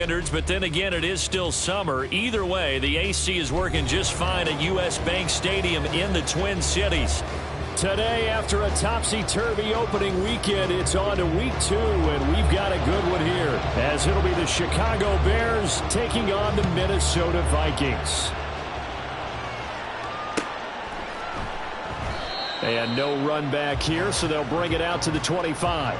But then again, it is still summer. Either way, the AC is working just fine at U.S. Bank Stadium in the Twin Cities. Today, after a topsy-turvy opening weekend, it's on to week 2, and we've got a good one here, as it'll be the Chicago Bears taking on the Minnesota Vikings. And no run back here, so they'll bring it out to the 25.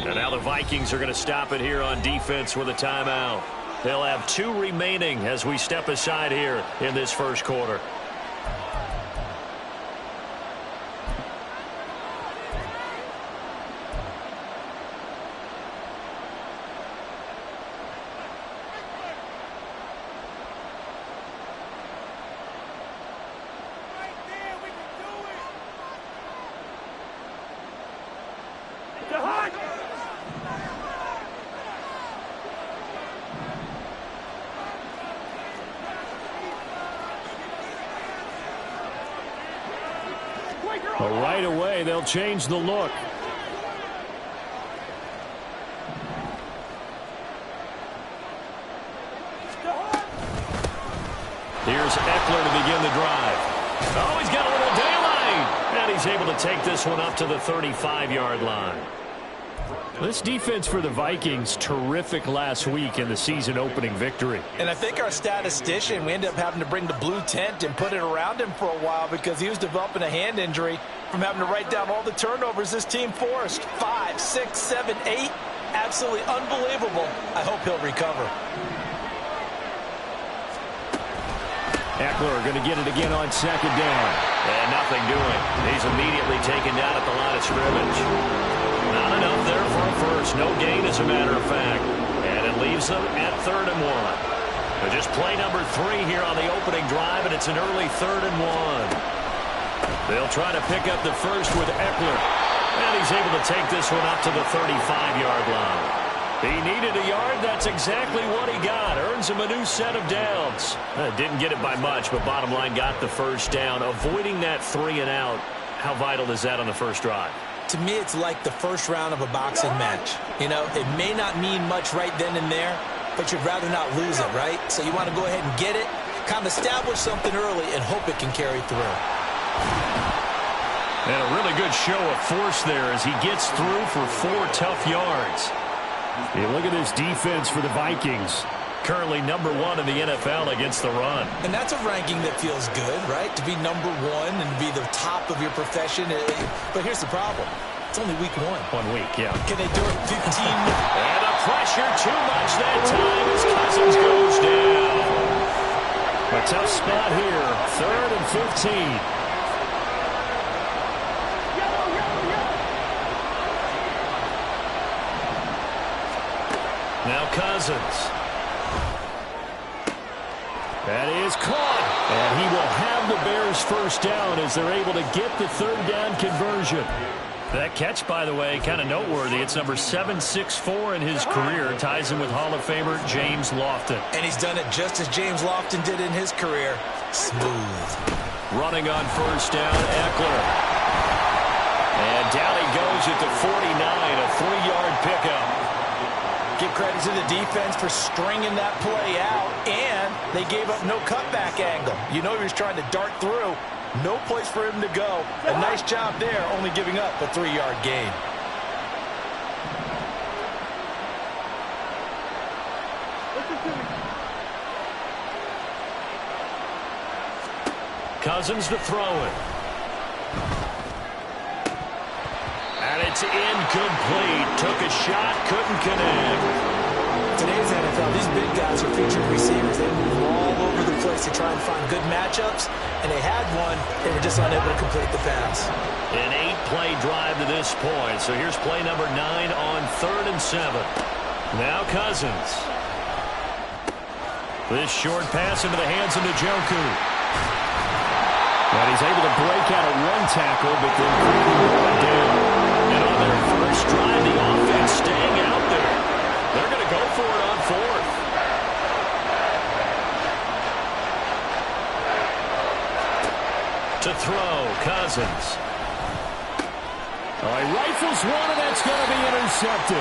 And now the Vikings are going to stop it here on defense with a timeout. They'll have 2 remaining as we step aside here in this first quarter. But right away, they'll change the look. Here's Eckler to begin the drive. Oh, he's got a little daylight. And he's able to take this one up to the 35-yard line. This defense for the Vikings, terrific last week in the season opening victory. And I think our statistician, we ended up having to bring the blue tent and put it around him for a while because he was developing a hand injury from having to write down all the turnovers this team forced. 5, 6, 7, 8. Absolutely unbelievable. I hope he'll recover. Eckler going to get it again on second down. And nothing doing. He's immediately taken down at the line of scrimmage. Not enough there for a first. No gain, as a matter of fact. And it leaves them at 3rd and 1. But just play number 3 here on the opening drive, and it's an early 3rd and 1. They'll try to pick up the first with Eckler. And he's able to take this one up to the 35-yard line. He needed a yard. That's exactly what he got. Earns him a new set of downs. Didn't get it by much, but bottom line, got the first down. Avoiding that 3 and out. How vital is that on the first drive? To me, it's like the first round of a boxing match. You know, it may not mean much right then and there, but you'd rather not lose it, right? So you want to go ahead and get it, kind of establish something early, and hope it can carry through. And a really good show of force there as he gets through for 4 tough yards. You look at this defense for the Vikings. Currently number 1 in the NFL against the run. And that's a ranking that feels good, right? To be number 1 and be the top of your profession. But here's the problem. It's only week 1. 1 week, yeah. Can they do it 15? And the pressure too much that time as Cousins goes down. A tough spot here. 3rd and 15. Now Cousins. That is caught. And he will have the Bears first down as they're able to get the 3rd down conversion. That catch, by the way, kind of noteworthy. It's number 764 in his career. Ties him with Hall of Famer James Lofton. And he's done it just as James Lofton did in his career. Smooth. Running on first down, Eckler. And down he goes at the 49, a 3-yard pickup. Give credit to the defense for stringing that play out, and they gave up no cutback angle. You know he was trying to dart through. No place for him to go. A nice job there, only giving up a 3-yard gain. Cousins to throw it. And it's incomplete. Took a shot, couldn't connect. Today's NFL, these big guys are featured receivers. They move all over the place to try and find good matchups, and they had one. They were just unable to complete the pass. An 8-play drive to this point. So here's play number 9 on 3rd and 7. Now Cousins. This short pass into the hands of Njoku. And he's able to break out of one tackle, but then brought down. And on their first drive, the offense staying out there. They're going to go for it on fourth. To throw, Cousins. All right, rifles one, and that's going to be intercepted.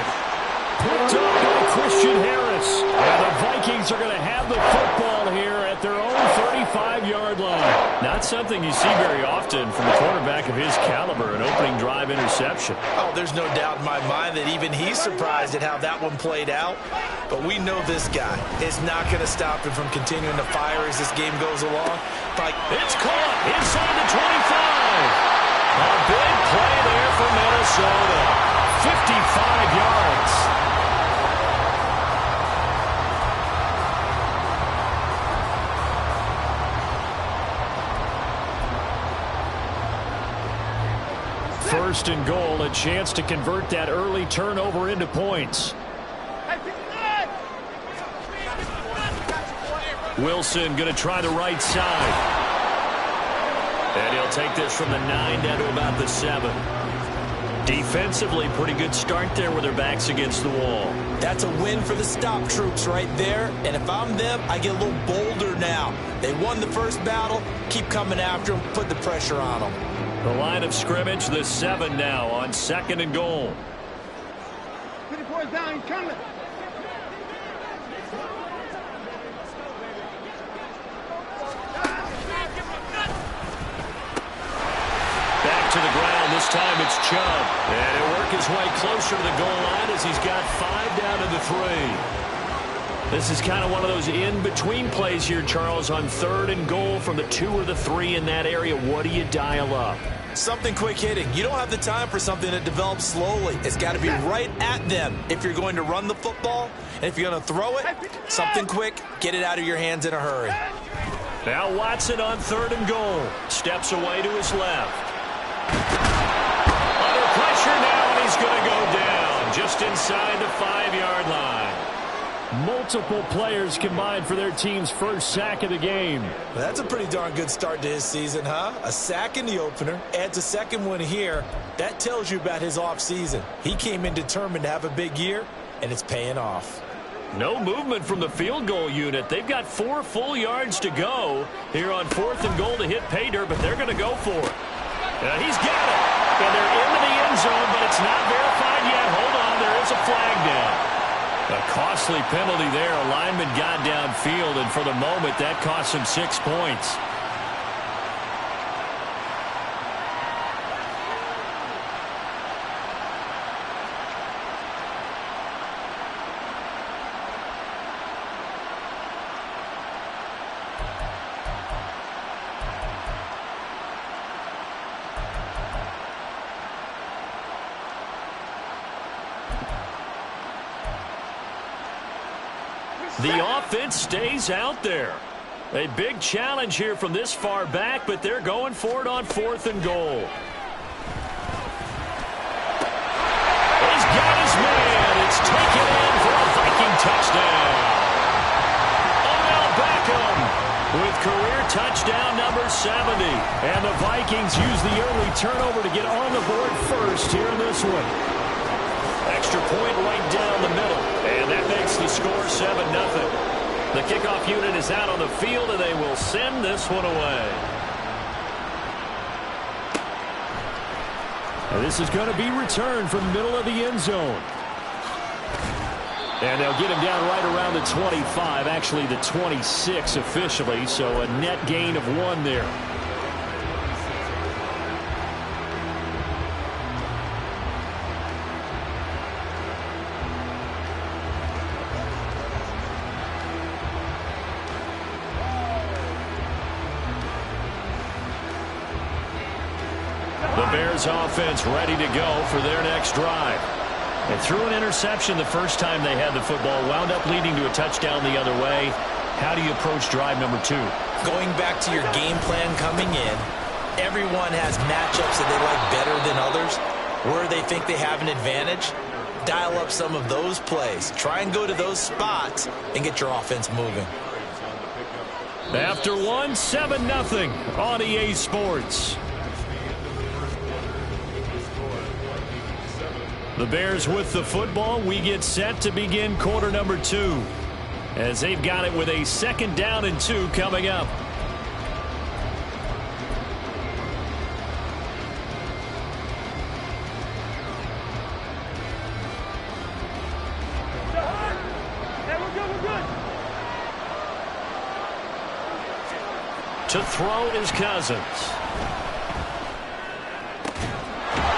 Picked up by Christian Harris. And the Vikings are going to have the football here at their own 35-yard line. Not something you see very often from a quarterback of his caliber, an opening drive interception. Oh, there's no doubt in my mind that even he's surprised at how that one played out. But we know this guy is not going to stop him from continuing to fire as this game goes along. It's caught inside the 25. A big play there for Minnesota. 55 yards. First and goal, a chance to convert that early turnover into points. Wilson going to try the right side. And he'll take this from the 9 down to about the 7. Defensively, pretty good start there with their backs against the wall. That's a win for the stop troops right there. And if I'm them, I get a little bolder now. They won the first battle. Keep coming after them. Put the pressure on them. The line of scrimmage, the 7 now on 2nd and goal. 24 down, coming. Back to the ground. This time it's Chubb. And he'll work his way closer to the goal line as he's got 5 down to the 3. This is kind of one of those in-between plays here, Charles, on 3rd and goal from the 2 or the 3 in that area. What do you dial up? Something quick hitting. You don't have the time for something that develops slowly. It's got to be right at them if you're going to run the football. And if you're going to throw it, something quick, get it out of your hands in a hurry. Now Watson on 3rd and goal. Steps away to his left. Under pressure now, and he's going to go down just inside the 5-yard line. Multiple players combined for their team's first sack of the game. Well, that's a pretty darn good start to his season, huh? A sack in the opener, adds a second one here. That tells you about his offseason. He came in determined to have a big year, and it's paying off. No movement from the field goal unit. They've got 4 full yards to go here on 4th and goal to hit pay dirt, but they're going to go for it. He's got it. And they're into the end zone, but it's not verified yet. Hold on, there is a flag down. A costly penalty there. A lineman got downfield, and for the moment, that cost him 6 points. The offense stays out there. A big challenge here from this far back, but they're going for it on 4th and goal. He's got his man. It's taken in for a Viking touchdown. Odell Beckham with career touchdown number 70. And the Vikings use the early turnover to get on the board first here in this one. Extra point right down the middle. And that makes the score 7-0. The kickoff unit is out on the field, and they will send this one away. And this is going to be returned from the middle of the end zone. And they'll get him down right around the 25, actually the 26 officially, so a net gain of 1 there. The Bears offense ready to go for their next drive. They threw an interception the first time they had the football, wound up leading to a touchdown the other way. How do you approach drive number 2? Going back to your game plan coming in, everyone has matchups that they like better than others, where they think they have an advantage. dial up some of those plays. Try and go to those spots and get your offense moving. After one, 7-0 on EA Sports. The Bears with the football. We get set to begin quarter number 2 as they've got it with a 2nd down and 2 coming up. To throw is Cousins.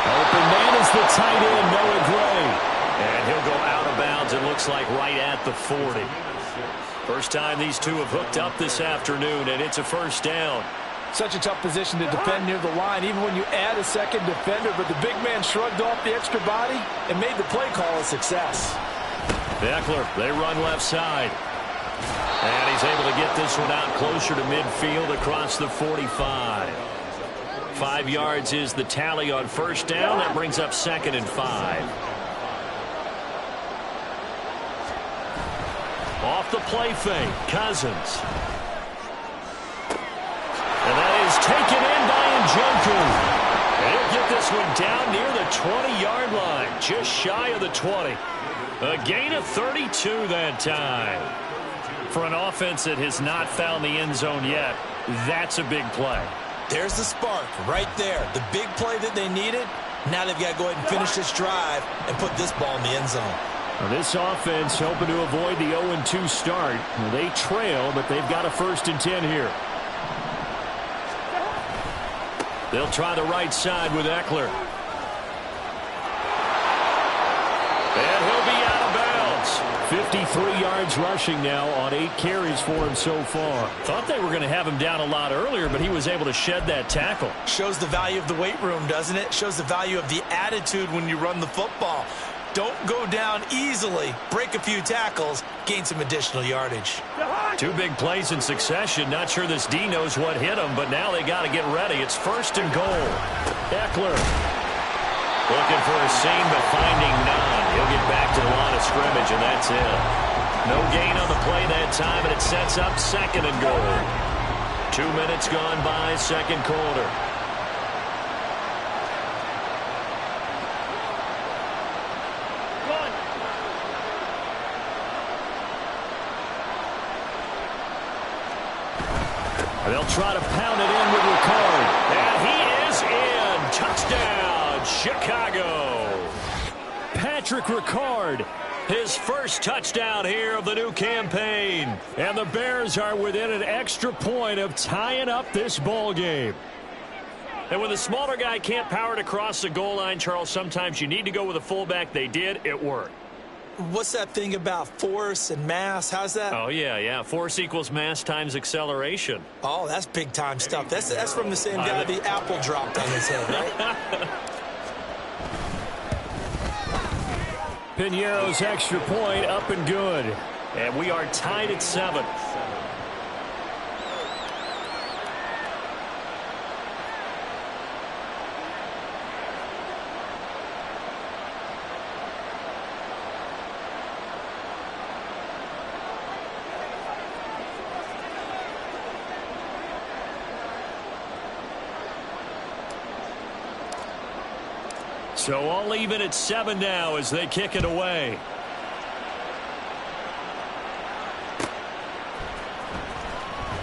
Open man is the tight end, Noah Gray. And he'll go out of bounds, it looks like, right at the 40. First time these two have hooked up this afternoon, and it's a 1st down. Such a tough position to defend near the line, even when you add a second defender. But the big man shrugged off the extra body and made the play call a success. Eckler, they run left side. And he's able to get this one out closer to midfield across the 45. 5 yards is the tally on 1st down. That brings up 2nd and 5. Off the play fake, Cousins. And that is taken in by Njoku. And he'll get this one down near the 20-yard line, just shy of the 20. A gain of 32 that time. For an offense that has not found the end zone yet, that's a big play. There's the spark right there. The big play that they needed. Now they've got to go ahead and finish this drive and put this ball in the end zone. Well, this offense hoping to avoid the 0-2 start. Well, they trail, but they've got a 1st and 10 here. They'll try the right side with Eckler. And he'll be out of bounds. 53 yards rushing now on 8 carries for him so far. Thought they were going to have him down a lot earlier, but he was able to shed that tackle. Shows the value of the weight room, doesn't it? Shows the value of the attitude when you run the football. Don't go down easily. Break a few tackles. Gain some additional yardage. 2 big plays in succession. Not sure this D knows what hit him, but now they got to get ready. It's 1st and goal. Eckler looking for a seam, but finding none. He'll get back to the line of scrimmage, and that's it. No gain on the play that time, and it sets up 2nd and goal. 2 minutes gone by, 2nd quarter. They'll try to pound it in with Ricard. And he is in. Touchdown, Chicago. Patrick Ricard, His first touchdown here of the new campaign. and the Bears are within an extra point of tying up this ball game. And when the smaller guy can't power it across the goal line, Charles, sometimes you need to go with a fullback. They did. It worked. What's that thing about force and mass? How's that? Oh, yeah. Force equals mass times acceleration. Oh, that's big-time stuff. That's from the same guy the apple dropped on his head, right? Piñeiro's extra point up and good. And we are tied at 7. So all even at 7 now as they kick it away.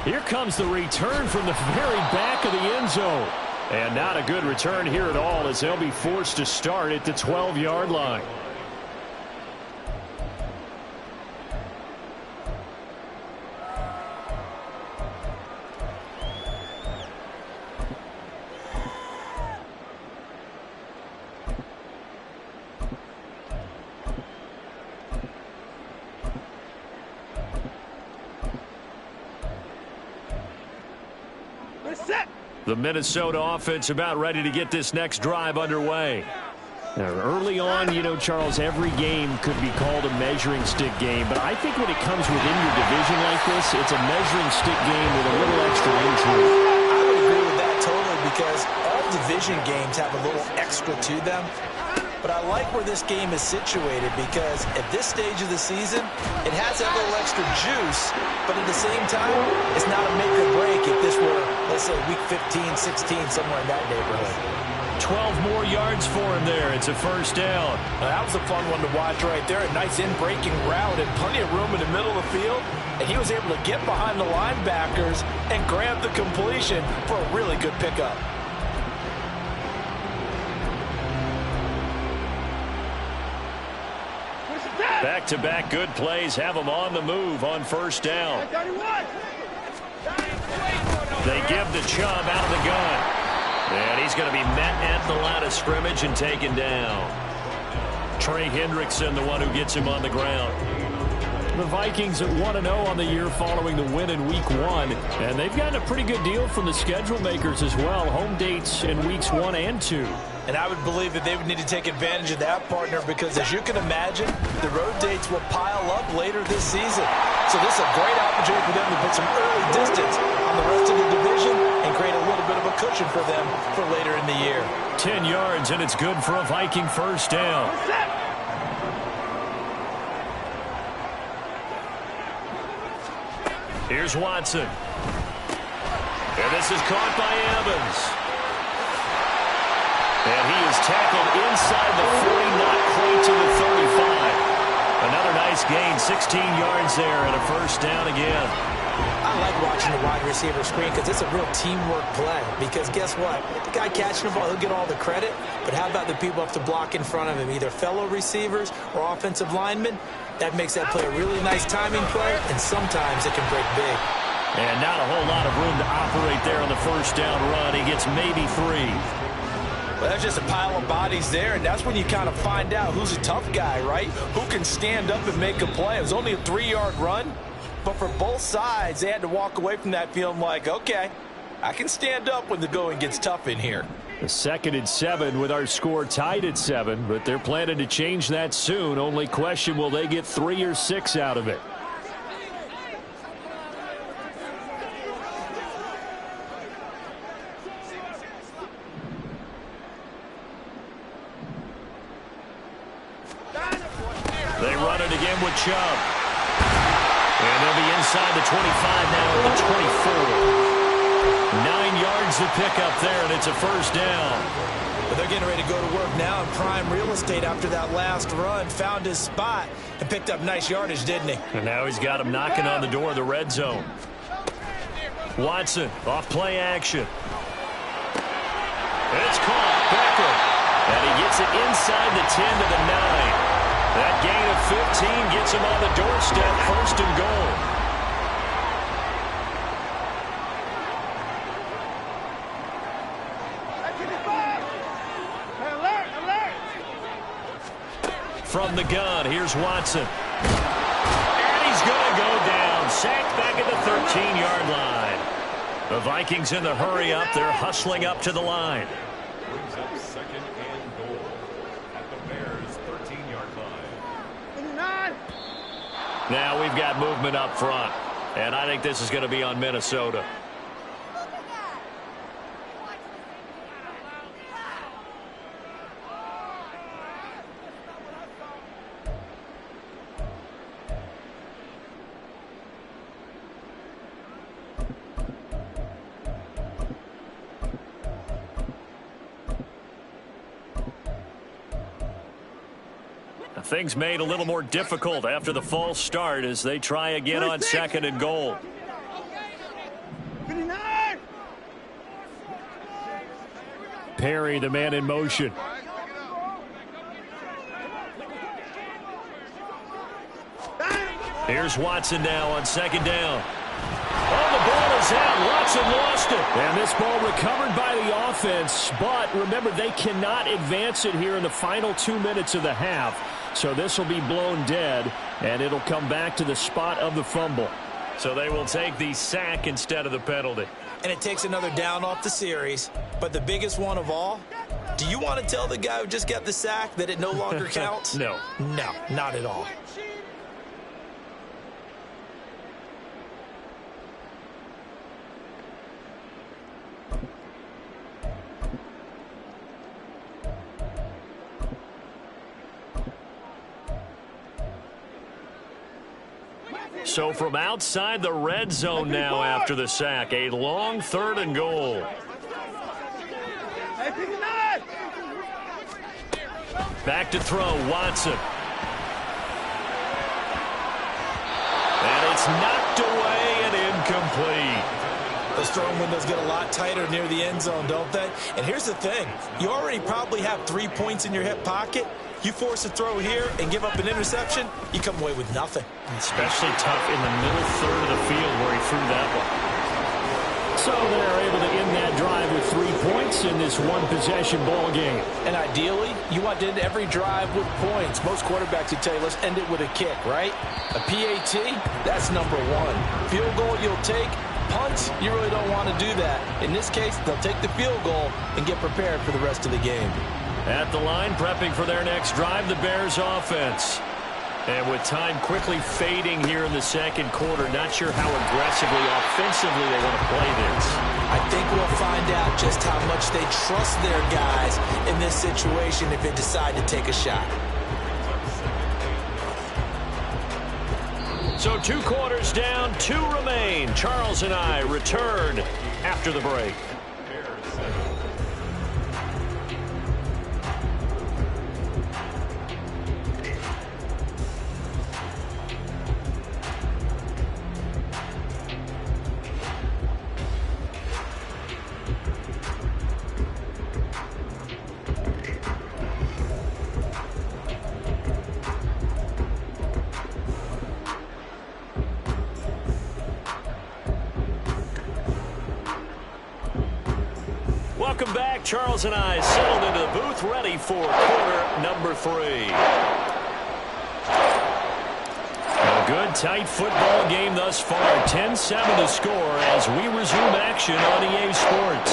Here comes the return from the very back of the end zone. And not a good return here at all as they'll be forced to start at the 12-yard line. The Minnesota offense about ready to get this next drive underway. Now, early on, you know, Charles, every game could be called a measuring stick game, but I think when it comes within your division like this, it's a measuring stick game with a little extra intrigue. I would agree with that totally because all division games have a little extra to them. But I like where this game is situated because at this stage of the season, it has that little extra juice, but at the same time, it's not a make or break if this were, let's say, week 15, 16, somewhere in that neighborhood. 12 more yards for him there. It's a first down. Now, that was a fun one to watch right there. A nice in-breaking route and plenty of room in the middle of the field. And he was able to get behind the linebackers and grab the completion for a really good pickup. Back-to-back good plays have them on the move on first down. They give the Chubb out of the gun. And he's going to be met at the line of scrimmage and taken down. Trey Hendrickson, the one who gets him on the ground. The Vikings at 1-0 on the year following the win in Week 1. And they've gotten a pretty good deal from the schedule makers as well. Home dates in Weeks 1 and 2. And I would believe that they would need to take advantage of that, partner, because as you can imagine, the road dates will pile up later this season. So this is a great opportunity for them to put some early distance on the rest of the division and create a little bit of a cushion for them for later in the year. 10 yards, and it's good for a Viking first down. Here's Watson. And this is caught by Evans. And he is tackled inside the 40, not quite to the 35. Another nice gain, 16 yards there, and a first down again. I like watching the wide receiver screen because it's a real teamwork play. Because guess what? The guy catching the ball, he'll get all the credit. But how about the people up to block in front of him, either fellow receivers or offensive linemen? That makes that play a really nice timing play, and sometimes it can break big. And not a whole lot of room to operate there on the first down run. He gets maybe 3. Well, that's just a pile of bodies there, and that's when you kind of find out who's a tough guy, right? Who can stand up and make a play. It was only a 3-yard run, but for both sides, they had to walk away from that feeling like, okay, I can stand up when the going gets tough in here. The 2nd and 7 with our score tied at 7, but they're planning to change that soon. Only question, will they get 3 or 6 out of it? They run it again with Chubb. And they'll be inside the 25 now at the 24. 9 yards to pick up there, and it's a first down. But they're getting ready to go to work now in prime real estate after that last run. Found his spot and picked up nice yardage, didn't he? And now he's got him knocking on the door of the red zone. Watson off play action. It's caught. Beckham. And he gets it inside the 10 to the 9. That gain of 15 gets him on the doorstep, first and goal. From the gun, here's Watson. And he's going to go down. Sacked back at the 13-yard line. The Vikings in the hurry up. They're hustling up to the line. Brings up 2nd and goal at the Bears' 13-yard line. Now we've got movement up front. And I think this is going to be on Minnesota. Things made a little more difficult after the false start as they try again on 2nd and goal. Perry, the man in motion. Here's Watson now on 2nd down. Oh, the ball is out. Watson lost it. And this ball recovered by the offense. But remember, they cannot advance it here in the final 2 minutes of the half. So this will be blown dead, and it'll come back to the spot of the fumble. So they will take the sack instead of the penalty. And it takes another down off the series. But the biggest one of all, do you want to tell the guy who just got the sack that it no longer counts? No. No, not at all. So from outside the red zone now after the sack, a long 3rd and goal. Back to throw, Watson. And it's knocked away and incomplete. Those throwing windows get a lot tighter near the end zone, don't they? And here's the thing. You already probably have 3 points in your hip pocket. You force a throw here and give up an interception, you come away with nothing. Especially tough in the middle 3rd of the field where he threw that one. So they're able to end that drive with 3 points in this one-possession ball game. And ideally, you want to end every drive with points. Most quarterbacks would tell you, let's end it with a kick, right? A PAT, that's number 1. Field goal you'll take. Punts, you really don't want to do that. In this case, they'll take the field goal and get prepared for the rest of the game. At the line, prepping for their next drive, the Bears offense. And with time quickly fading here in the second quarter, not sure how aggressively, offensively they want to play this. I think we'll find out just how much they trust their guys in this situation if they decide to take a shot. So 2 quarters down, 2 remain. Charles and I return after the break. Welcome back. Charles and I settled into the booth, ready for quarter number 3. A good, tight football game thus far. 10-7 to score as we resume action on EA Sports.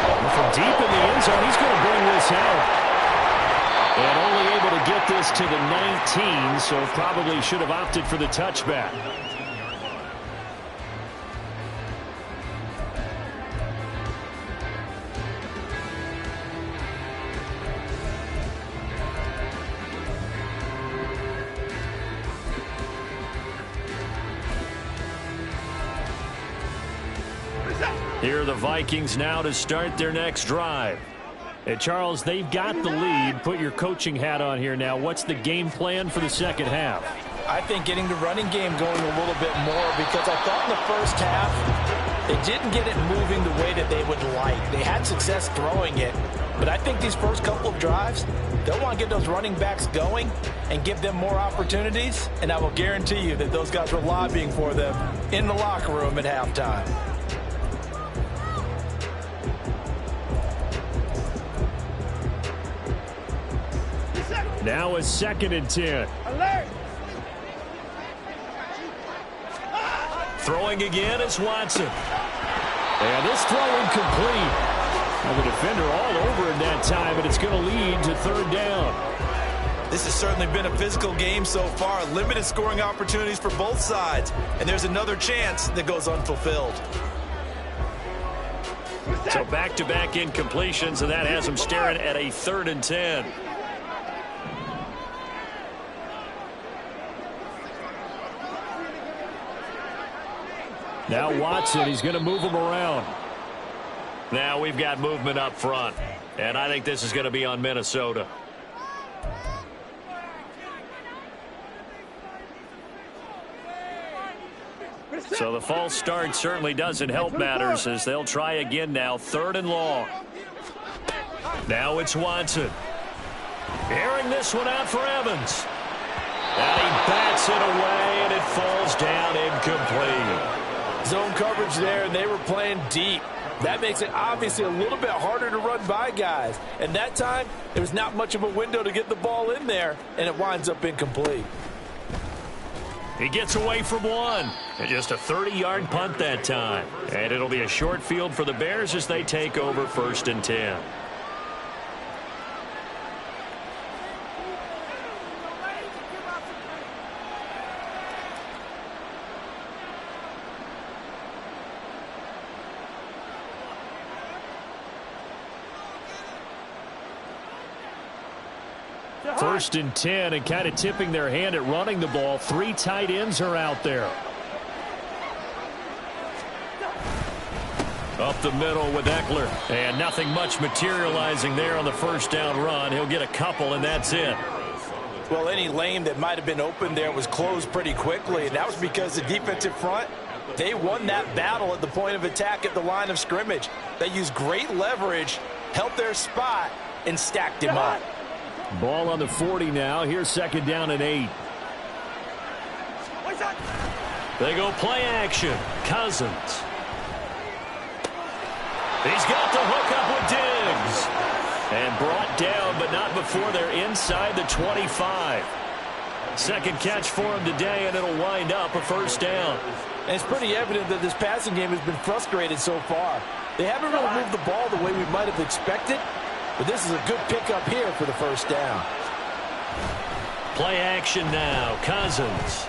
And from deep in the end zone, he's going to bring this out. And only able to get this to the 19, so probably should have opted for the touchback. Here are the Vikings now to start their next drive. And Charles, they've got the lead. Put your coaching hat on here now. What's the game plan for the second half? I think getting the running game going a little bit more, because I thought in the first half they didn't get it moving the way that they would like. They had success throwing it, but I think these first couple of drives, they'll want to get those running backs going and give them more opportunities, and I will guarantee you that those guys were lobbying for them in the locker room at halftime. Now a 2nd and 10. Alert! Throwing again is Watson. And this throw incomplete. Now the defender all over in that time, and it's going to lead to 3rd down. This has certainly been a physical game so far. Limited scoring opportunities for both sides. And there's another chance that goes unfulfilled. So back-to-back incompletions, and that has them staring at a 3rd and 10. Now Watson, he's going to move him around. Now we've got movement up front, and I think this is going to be on Minnesota. So the false start certainly doesn't help matters as they'll try again now, 3rd and long. Now it's Watson. Airing this one out for Evans. And he bats it away, and it falls down incomplete. Zone coverage there, and they were playing deep. That makes it obviously a little bit harder to run by guys. And that time, there was not much of a window to get the ball in there, and it winds up incomplete. He gets away from one. And just a 30-yard punt that time. And it'll be a short field for the Bears as they take over 1st and 10. First and 10, and kind of tipping their hand at running the ball. 3 tight ends are out there. Up the middle with Eckler. And nothing much materializing there on the first down run. He'll get a couple, and that's it. Well, any lane that might have been open there was closed pretty quickly, and that was because the defensive front, they won that battle at the point of attack at the line of scrimmage. They used great leverage, held their spot, and stacked him up. Ball on the 40 now. Here's second down and 8. They go play action. Cousins. He's got the hook up with Diggs. And brought down, but not before they're inside the 25. Second catch for him today, and it'll wind up a first down. And it's pretty evident that this passing game has been frustrated so far. They haven't really moved the ball the way we might have expected, but this is a good pickup here for the first down. Play action now. Cousins.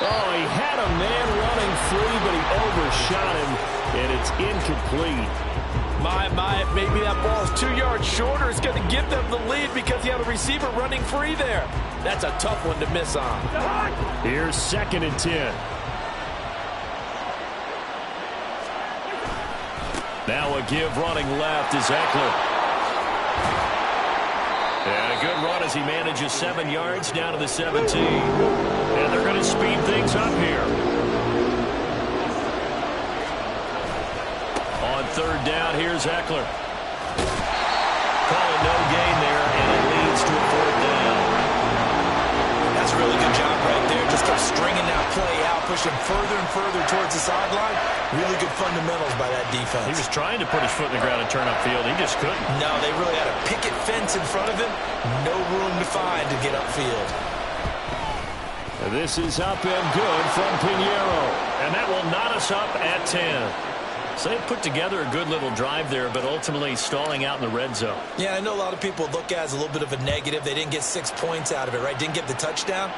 Oh, he had a man running free, but he overshot him, and it's incomplete. Maybe that ball is 2 yards shorter. It's going to give them the lead because he had a receiver running free there. That's a tough one to miss on. Here's second and 10. Now a give running left is Eckler. And a good run as he manages 7 yards down to the 17. And they're going to speed things up here. On third down, here's Eckler. Calling no gain there, and it leads to a fourth down. That's a really good job right there. Just kept stringing that play out, pushing further and further towards the sideline. Really good fundamentals by that defense. He was trying to put his foot in the ground and turn upfield. He just couldn't. No, they really had a picket fence in front of him. No room to find to get upfield. This is up and good from Pinheiro. And that will knot us up at 10. So they put together a good little drive there, but ultimately stalling out in the red zone. Yeah, I know a lot of people look at it as a little bit of a negative. They didn't get 6 points out of it, right? Didn't get the touchdown.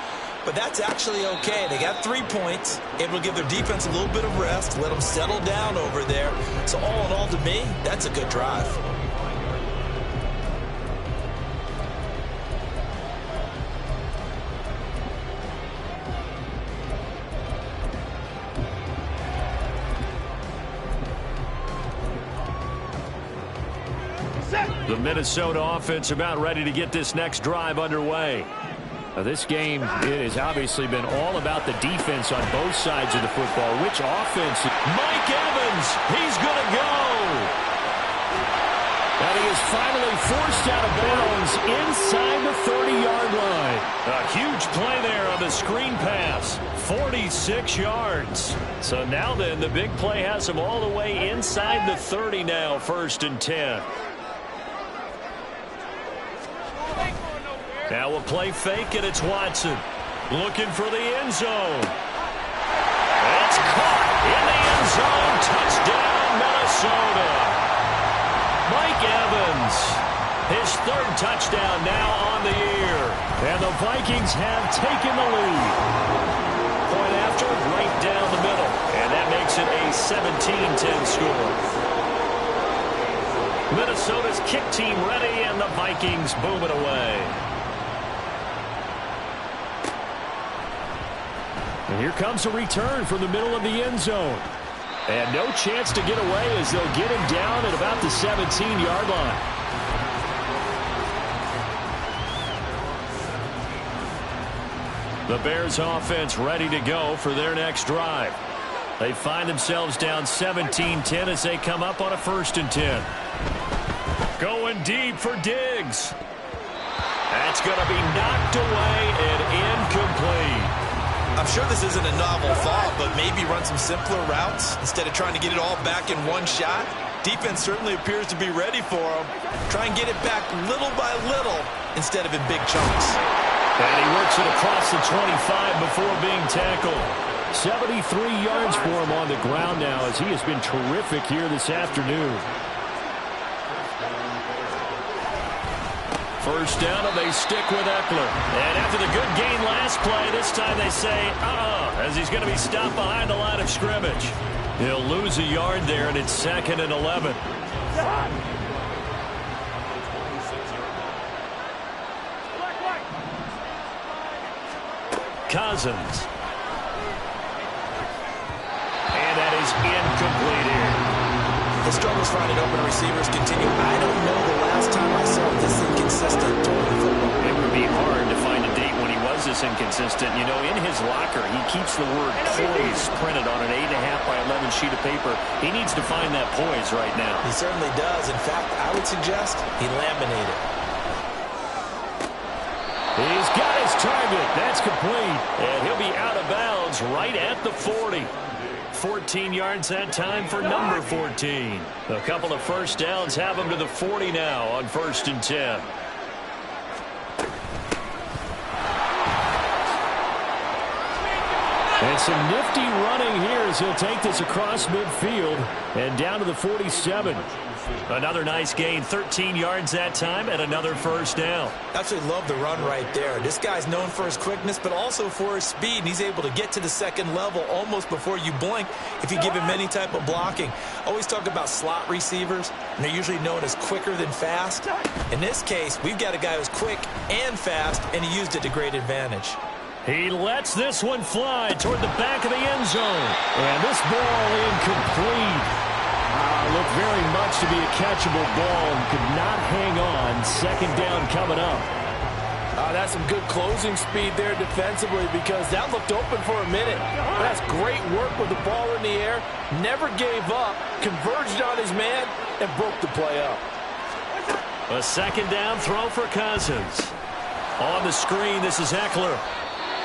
But that's actually okay. They got 3 points, able to give their defense a little bit of rest, let them settle down over there. So all in all, to me, that's a good drive. The Minnesota offense about ready to get this next drive underway. This game has obviously been all about the defense on both sides of the football. Which offense? Mike Evans, he's going to go. And he is finally forced out of bounds inside the 30-yard line. A huge play there on the screen pass. 46 yards. So now then, the big play has him all the way inside the 30 now, first and 10. Now a play fake, and it's Watson looking for the end zone. It's caught in the end zone. Touchdown, Minnesota. Mike Evans, his 3rd touchdown now on the year. And the Vikings have taken the lead. Point after, right down the middle. And that makes it a 17-10 score. Minnesota's kick team ready, and the Vikings boom it away. And here comes a return from the middle of the end zone. And no chance to get away as they'll get him down at about the 17-yard line. The Bears offense ready to go for their next drive. They find themselves down 17-10 as they come up on a 1st and 10. Going deep for Diggs. That's going to be knocked away and incomplete. I'm sure this isn't a novel thought, but maybe run some simpler routes instead of trying to get it all back in one shot. Defense certainly appears to be ready for him. Try and get it back little by little instead of in big chunks. And he works it across the 25 before being tackled. 73 yards for him on the ground now as he has been terrific here this afternoon. First down, and they stick with Eckler. And after the good gain last play, this time they say, as he's going to be stopped behind the line of scrimmage. He'll lose a yard there, and it's 2nd and 11. Cousins. And that is incomplete here. The struggles finding open receivers continue. I don't know the last time I saw this inconsistent throwing football. It would be hard to find a date when he was this inconsistent. You know, in his locker, he keeps the word poise printed on an 8.5 by 11 sheet of paper. He needs to find that poise right now. He certainly does. In fact, I would suggest he laminated. He's got his target. That's complete. And he'll be out of bounds right at the 40. 14 yards that time for number 14. A couple of first downs have him to the 40 now on 1st and 10. And some nifty running here as he'll take this across midfield and down to the 47. Another nice gain, 13 yards that time, and another first down. Absolutely love the run right there. This guy's known for his quickness, but also for his speed. And he's able to get to the second level almost before you blink if you give him any type of blocking. Always talk about slot receivers, and they're usually known as quicker than fast. In this case, we've got a guy who's quick and fast, and he used it to great advantage. He lets this one fly toward the back of the end zone. And this ball incomplete. Looked very much to be a catchable ball and could not hang on. Second down coming up. That's some good closing speed there defensively because that looked open for a minute. But that's great work with the ball in the air. Never gave up, converged on his man, and broke the play up. A second down throw for Cousins. On the screen, this is Eckler.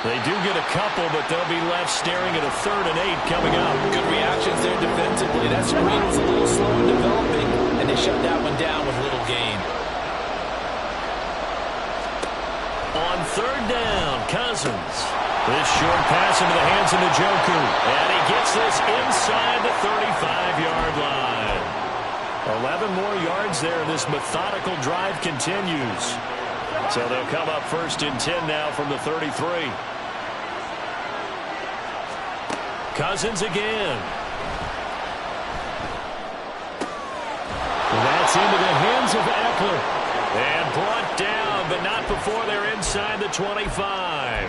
They do get a couple, but they'll be left staring at a 3rd and 8 coming up. Good reactions there defensively. That screen was a little slow in developing, and they shut that one down with little gain. On 3rd down, Cousins. This short pass into the hands of Njoku. And he gets this inside the 35-yard line. 11 more yards there. This methodical drive continues. So they'll come up 1st and 10 now from the 33. Cousins again. That's into the hands of Eckler. And brought down, but not before they're inside the 25.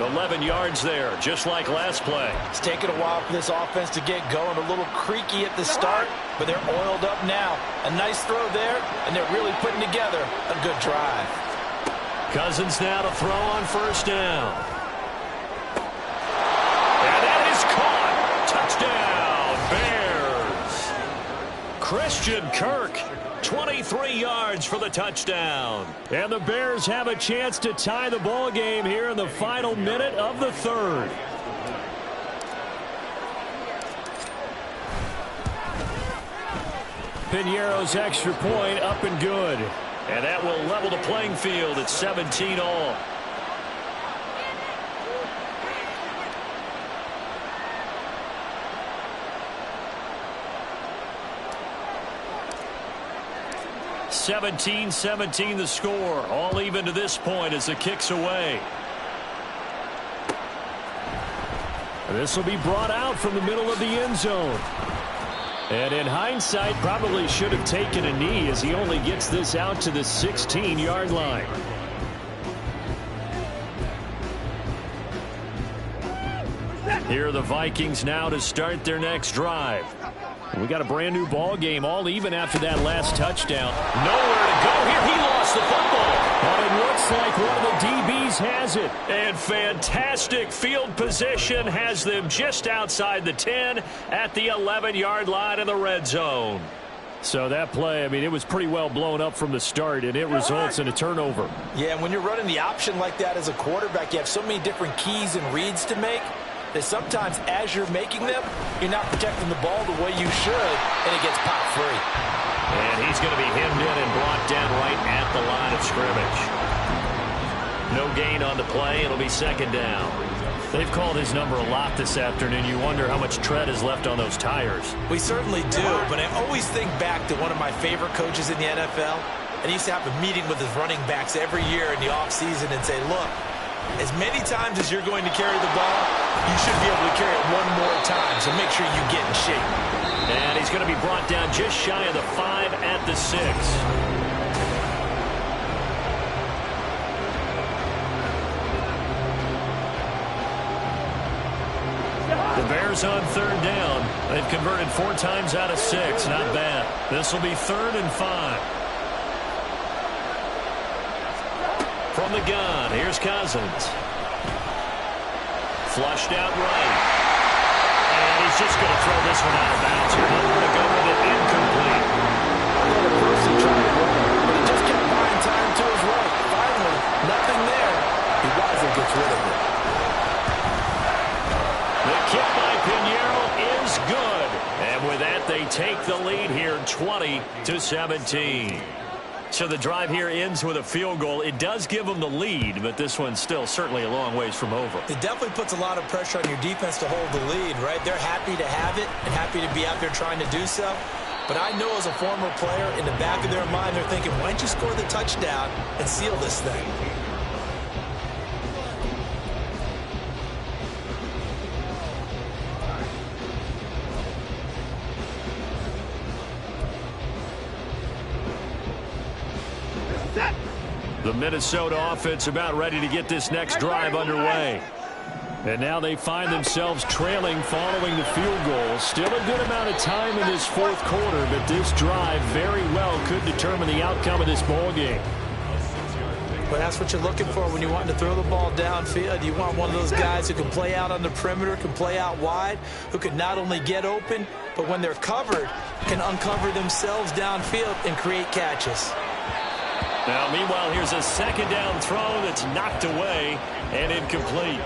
11 yards there, just like last play. It's taken a while for this offense to get going. A little creaky at the start, but they're oiled up now. A nice throw there, and they're really putting together a good drive. Cousins now to throw on 1st down. And that is caught. Touchdown, Bears. Christian Kirk, 23 yards for the touchdown. And the Bears have a chance to tie the ball game here in the final minute of the 3rd. Piñeiro's extra point up and good. And that will level the playing field at 17 all. (17-17) the score. All even to this point as the kick's away. This will be brought out from the middle of the end zone. And in hindsight, probably should have taken a knee as he only gets this out to the 16-yard line. Here are the Vikings now to start their next drive. We got a brand new ball game, all even after that last touchdown. Nowhere to go here. He lost the football. But it looks like one of the DBs has it. And fantastic field position has them just outside the 10 at the 11-yard line in the red zone. So that play, I mean, it was pretty well blown up from the start, and it results in a turnover. Yeah, and when you're running the option like that as a quarterback, you have so many different keys and reads to make that sometimes as you're making them, you're not protecting the ball the way you should, and it gets popped free. And he's going to be hemmed in and brought down right at the line of scrimmage. No gain on the play. It'll be 2nd down. They've called his number a lot this afternoon. You wonder how much tread is left on those tires. We certainly do, but I always think back to one of my favorite coaches in the NFL, and he used to have a meeting with his running backs every year in the offseason and say, look, as many times as you're going to carry the ball, you should be able to carry it one more time, so make sure you get in shape. And he's going to be brought down just shy of the 5 at the 6. The Bears on third down. They've converted 4 times out of 6. Not bad. This will be 3rd and 5. From the gun, here's Cousins. Flushed out right. And he's just going to throw this one out of bounds here. I'm going to go with it incomplete. Another person trying to run it, but he just kept buying time to his right. Finally, nothing there. He wisely gets rid of it. The kick by Pinheiro is good. And with that, they take the lead here 20-17. So the drive here ends with a field goal. It does give them the lead, but this one's still certainly a long ways from over. It definitely puts a lot of pressure on your defense to hold the lead, right? They're happy to have it and happy to be out there trying to do so. But I know as a former player, in the back of their mind, they're thinking, why don't you score the touchdown and seal this thing? The Minnesota offense about ready to get this next drive underway. And now they find themselves trailing following the field goal. Still a good amount of time in this 4th quarter, but this drive very well could determine the outcome of this ball game. But that's what you're looking for when you want to throw the ball downfield. You want one of those guys who can play out on the perimeter, can play out wide, who can not only get open, but when they're covered, can uncover themselves downfield and create catches. Now, meanwhile, here's a 2nd down throw that's knocked away and incomplete.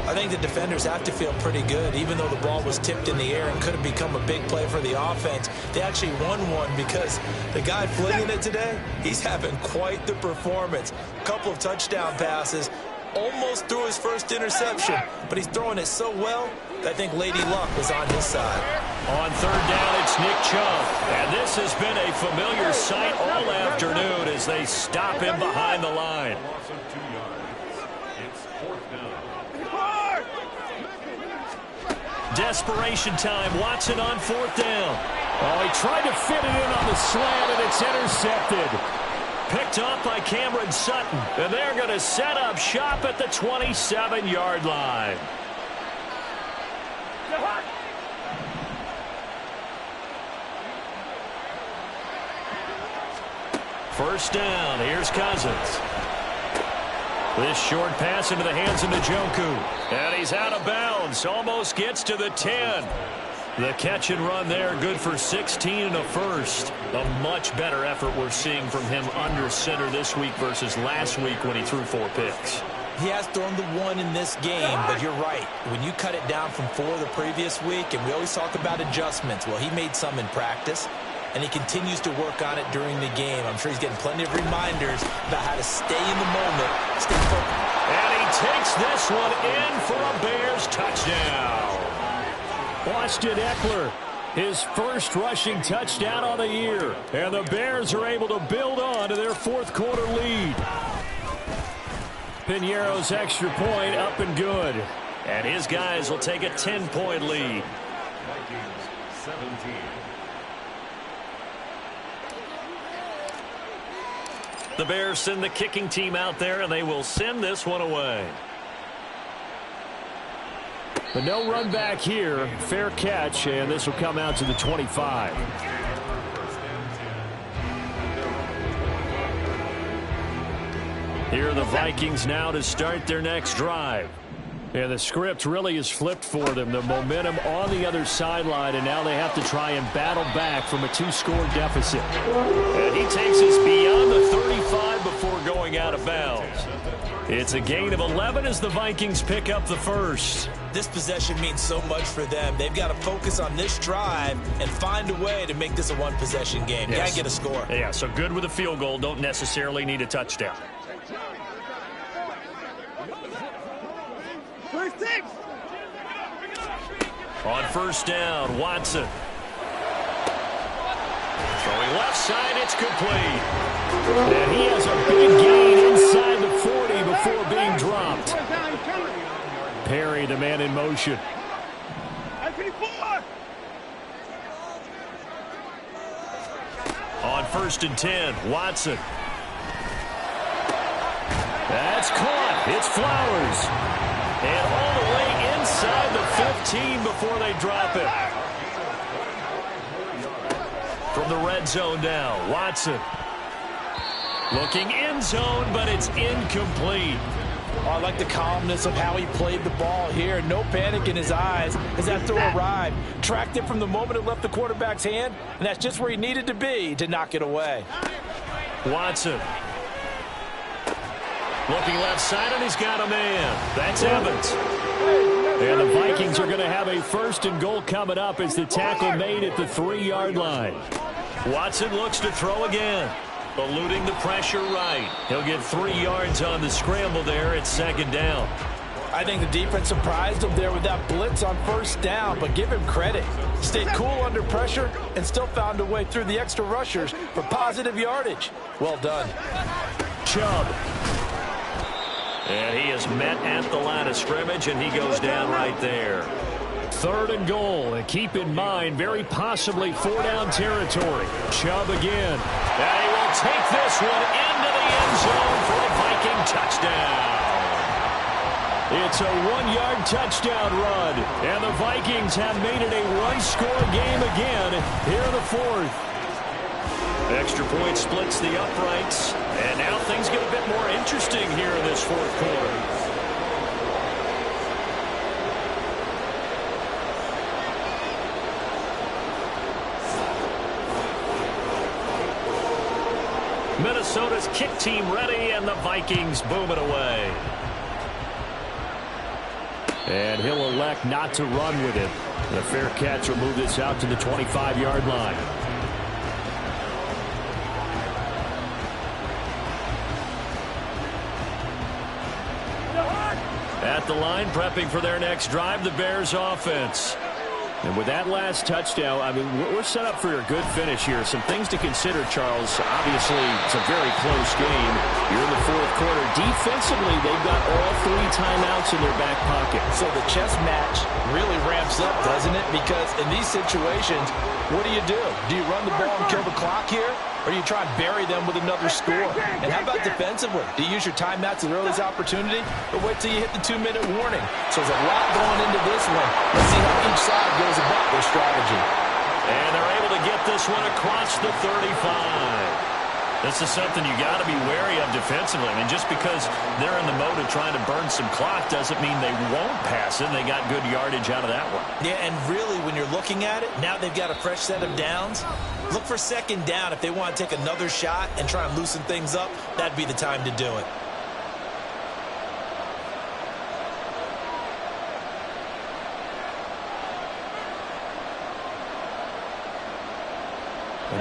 I think the defenders have to feel pretty good. Even though the ball was tipped in the air and could have become a big play for the offense, they actually won one because the guy flinging it today, he's having quite the performance. A couple of touchdown passes, almost threw his first interception, but he's throwing it so well that I think Lady Luck was on his side. On 3rd down, it's Nick Chubb. And this has been a familiar sight all afternoon as they stop him behind the line. Loss of 2 yards. It's 4th down. Desperation time. Watson on 4th down. Oh, he tried to fit it in on the slant, and it's intercepted. Picked off by Cameron Sutton. And they're going to set up shop at the 27-yard line. First down. Here's Cousins. This short pass into the hands of Njoku. And he's out of bounds. Almost gets to the 10. The catch and run there, good for 16 and a first. A much better effort we're seeing from him under center this week versus last week when he threw 4 picks. He has thrown the 1 in this game, but you're right. When you cut it down from 4 the previous week, and we always talk about adjustments, well, he made some in practice, and he continues to work on it during the game. I'm sure he's getting plenty of reminders about how to stay in the moment, stay focused. And he takes this one in for a Bears touchdown. Austin Eckler, his first rushing touchdown on the year. And the Bears are able to build on to their 4th quarter lead. Pinheiro's extra point up and good. And his guys will take a 10-point lead. Vikings 17. The Bears send the kicking team out there, and they will send this one away. But no run back here. Fair catch, and this will come out to the 25. Here are the Vikings now to start their next drive. And the script really is flipped for them. The momentum on the other sideline, and now they have to try and battle back from a 2-score deficit. And he takes us beyond the 35 before going out of bounds. It's a gain of 11 as the Vikings pick up the first. This possession means so much for them. They've got to focus on this drive and find a way to make this a one-possession game. Yes. Got to get a score. Yeah, so good with a field goal. Don't necessarily need a touchdown. On first down, Watson. Throwing left side, it's complete. And he has a big gain inside the 40 before being dropped. Perry, the man in motion. On 1st and 10, Watson. That's caught. It's Flowers. And all the way inside inside the 15 before they drop it. From the red zone now, Watson. Looking end zone, but it's incomplete. Oh, I like the calmness of how he played the ball here. No panic in his eyes as that throw arrived. Tracked it from the moment it left the quarterback's hand, and that's just where he needed to be to knock it away. Watson. Looking left side, and he's got a man. That's Evans. And the Vikings are going to have a 1st and goal coming up as the tackle made at the 3-yard line. Watson looks to throw again. Eluding the pressure right. He'll get 3 yards on the scramble there at 2nd down. I think the defense surprised him there with that blitz on 1st down, but give him credit. Stayed cool under pressure and still found a way through the extra rushers for positive yardage. Well done. Chubb. And he is met at the line of scrimmage, and he goes down right there. 3rd and goal, and keep in mind, very possibly 4-down territory. Chubb again. And he will take this one into the end zone for a Viking touchdown. It's a 1-yard touchdown run, and the Vikings have made it a 1-score game again here in the 4th. Extra point splits the uprights, and now things get a bit more interesting here in this 4th quarter. Minnesota's kick team ready, and the Vikings boom it away. And he'll elect not to run with it. The fair catch will move this out to the 25-yard line. At the line, prepping for their next drive, the Bears offense. And with that last touchdown, I mean, we're set up for a good finish here. Some things to consider, Charles. Obviously, it's a very close game. You're in the 4th quarter. Defensively, they've got all 3 timeouts in their back pocket. So the chess match really ramps up, doesn't it? Because in these situations, what do? Do you run the ball and kill the clock here? Or do you try and bury them with another score? And how about defensively? Do you use your timeouts at the earliest opportunity? Or wait till you hit the 2-minute warning? So there's a lot going into this one. Let's see how each side goes about their strategy. And they're able to get this one across the 35. This is something you got to be wary of defensively. I mean, just because they're in the mode of trying to burn some clock doesn't mean they won't pass it. They got good yardage out of that one. Yeah, and really, when you're looking at it, now they've got a fresh set of downs. Look for 2nd down. If they want to take another shot and try and loosen things up, that'd be the time to do it.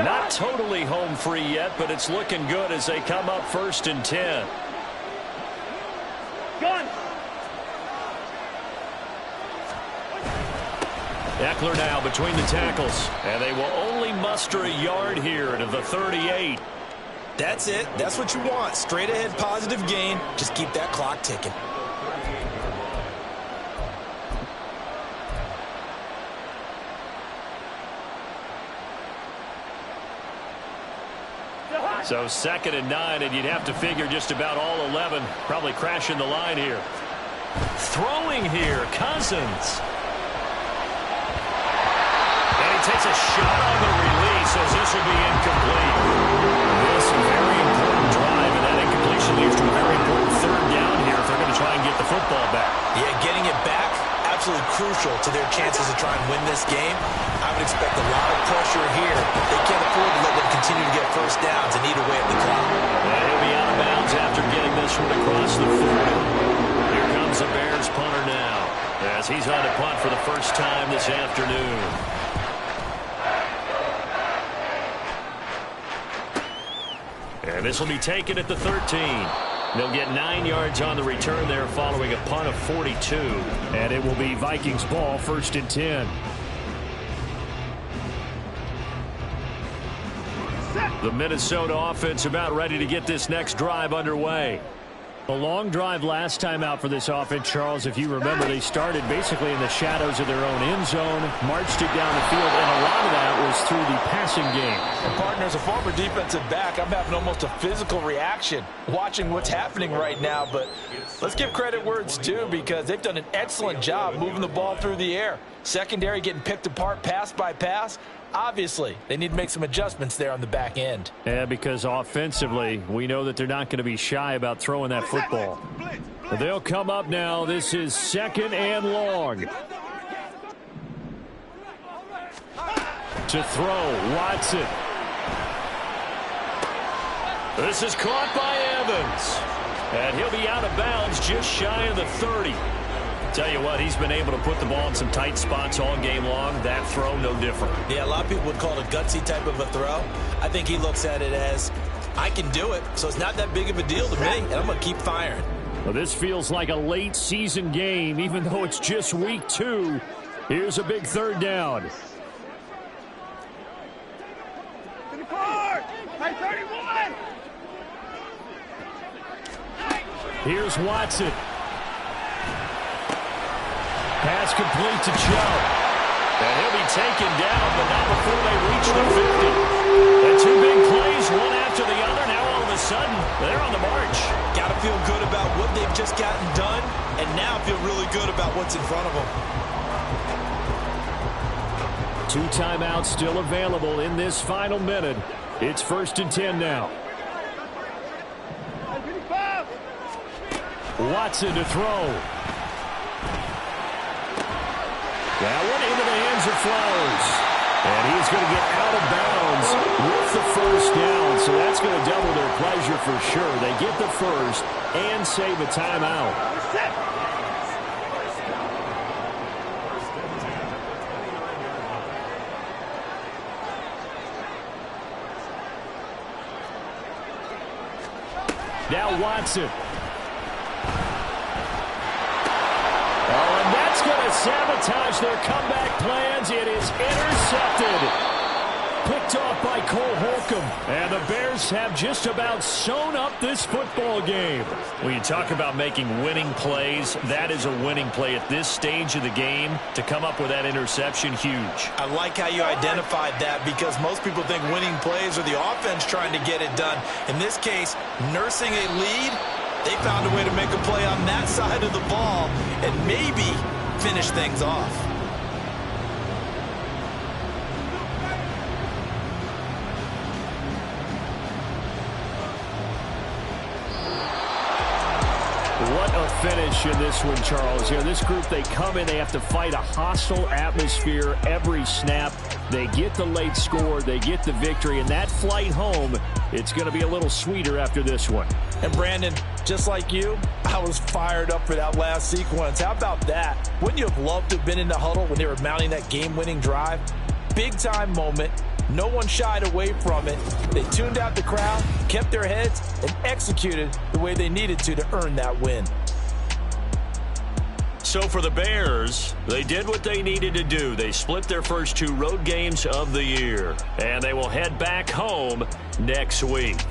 Not totally home free yet, but it's looking good as they come up 1st and 10. Gun. Eckler now between the tackles, and they will only muster a yard here to the 38. That's it. That's what you want. Straight ahead positive gain. Just keep that clock ticking. So 2nd and 9, and you'd have to figure just about all 11 probably crashing the line here. Throwing here, Cousins. And he takes a shot on the release as this will be incomplete. This is a very important drive, and that incompletion leads to a very important 3rd down here if they're going to try and get the football back. Yeah, getting it back, absolutely crucial to their chances to try and win this game. I would expect a lot of pressure here. They can't afford to let them continue to get 1st downs and eat away at the clock. And he'll be out of bounds after getting this one across the 40. Here comes the Bears punter now as he's on to punt for the first time this afternoon. And this will be taken at the 13. They'll get 9 yards on the return there following a punt of 42. And it will be Vikings ball, 1st and 10. The Minnesota offense about ready to get this next drive underway. A long drive last time out for this offense, Charles. If you remember, they started basically in the shadows of their own end zone, marched it down the field, and a lot of that was through the passing game. And partner, as a former defensive back, I'm having almost a physical reaction watching what's happening right now. But let's give credit where it's due, because they've done an excellent job moving the ball through the air. Secondary getting picked apart pass by pass. Obviously, they need to make some adjustments there on the back end. Yeah, because offensively, we know that they're not going to be shy about throwing that football. But they'll come up now. This is 2nd and long. To throw, Watson. This is caught by Evans. And he'll be out of bounds just shy of the 30. Tell you what, he's been able to put the ball in some tight spots all game long. That throw, no different. Yeah, a lot of people would call it a gutsy type of a throw. I think he looks at it as, I can do it, so it's not that big of a deal to me, and I'm going to keep firing. Well, this feels like a late season game, even though it's just week 2. Here's a big 3rd down. 34! Hey, 31! Here's Watson. Pass complete to Joe. And he'll be taken down, but not before they reach the 50. And 2 big plays, one after the other. Now all of a sudden, they're on the march. Got to feel good about what they've just gotten done, and now feel really good about what's in front of them. 2 timeouts still available in this final minute. It's 1st and 10 now. Watson to throw. That one into the hands of Flowers. And he's going to get out of bounds with the 1st down. So that's going to double their pleasure for sure. They get the 1st and save a timeout. Now Watson. Going to sabotage their comeback plans. It is intercepted. Picked off by Cole Holcomb. And the Bears have just about sewn up this football game. When you talk about making winning plays, that is a winning play at this stage of the game. To come up with that interception, huge. I like how you identified that, because most people think winning plays are the offense trying to get it done. In this case, nursing a lead, they found a way to make a play on that side of the ball and maybe finish things off. What a finish in this one, Charles. You know, this group, they come in, they have to fight a hostile atmosphere every snap. They get the late score, they get the victory, and that flight home, it's going to be a little sweeter after this one. And Brandon, just like you, I was fired up for that last sequence. How about that? Wouldn't you have loved to have been in the huddle when they were mounting that game-winning drive? Big-time moment. No one shied away from it. They tuned out the crowd, kept their heads, and executed the way they needed to earn that win. So for the Bears, they did what they needed to do. They split their first 2 road games of the year, and they will head back home next week.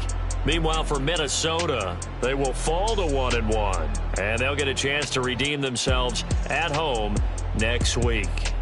Meanwhile, for Minnesota, they will fall to 1-1, and they'll get a chance to redeem themselves at home next week.